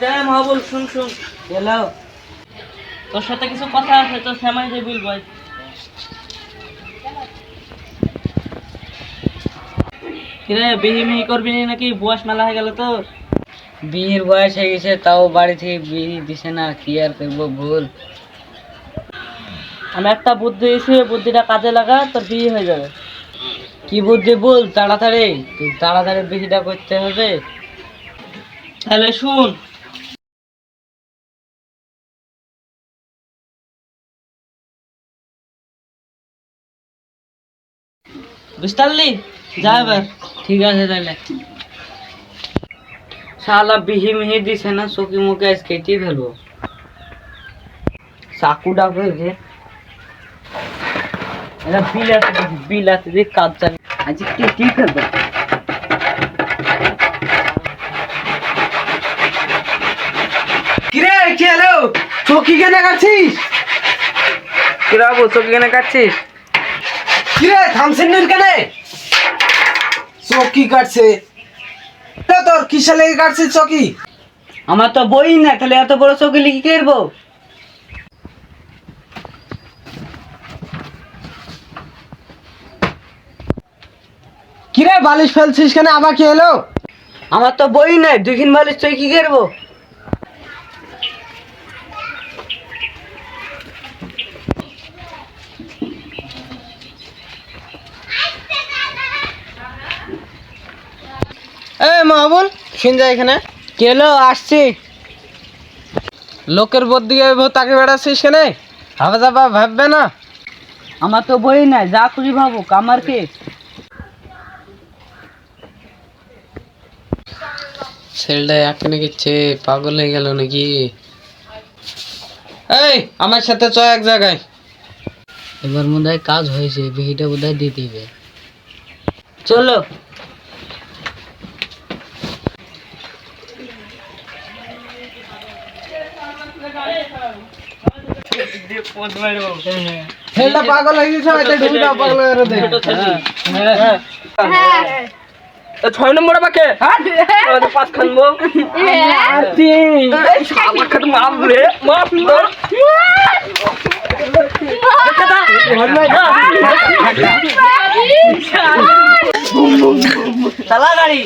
মহাবল শুন শুন এলো তোর সাথে কিছু কথা আছে তো শ্যামাই যে বলবো কিরে বিহি মিহি করবি নাকি বয়স মেলা হয়ে গেল তোর? বিয়ের বয়স হয়ে গেছে তাও বাড়ি থেকে বিয়ে দিছে না, কি আর করবো ভুল। আমি একটা বুদ্ধি দিয়েছি, বুদ্ধিটা কাজে লাগা, তোর বিয়ে হয়ে যাবে। কি বুদ্ধি বল তাড়াতাড়ি, তুই তাড়াতাড়ি বিয়েটা করতে হবে। তাহলে শুন, বুঝতে পারলি? যা এবার। ঠিক আছে তাহলে। শালা বিহি মিহি দিছে না, চকি মুখে আজ কেটে ফেলবো। চাকুটা হয়েছে এটা বিলাতে দিয়ে কাজ চালি আজ কেটে ফেলবো। কিরে কি হলো? চকি কেনে কাটছিস? কিরে বাবু চকি কেনে কাটছিস? কিরে থামছেন না কেন? চকি কাটছে তো তোর কিসে লেগে কাটছিস চকি? আমার তো বই না, তাহলে এত বড় চকি লিখে কি করবো? কিরে বালিশ ফেলছিস কেন? আবার কি হলো? আমার তো বই নাই, দুইখিন বালিশ তুই কি করবো? এই মাহবুল শুন যা এখানে। কি হলো? আসছি। লোকের বোধ দিকে তাকে বেড়াচ্ছিস কেন? হাবা যাবা ভাববে না? আমার তো বই নাই, যা খুশি ভাবুক, আমার কি? ছেলেটা এখানে গেছে, পাগল হয়ে গেল নাকি? এই আমার সাথে চ এক জায়গায়। এবার মনে হয় কাজ হয়েছে, বিহিটা বোধ হয় দিয়ে দিবে। চলো। ছেলেটা পাগল হয়ে গেছে, হয়তো ঢুকটা পাগল করে দে। ছয় নম্বর আমাকে পাঁচ খানবো মারলে চালা গাড়ি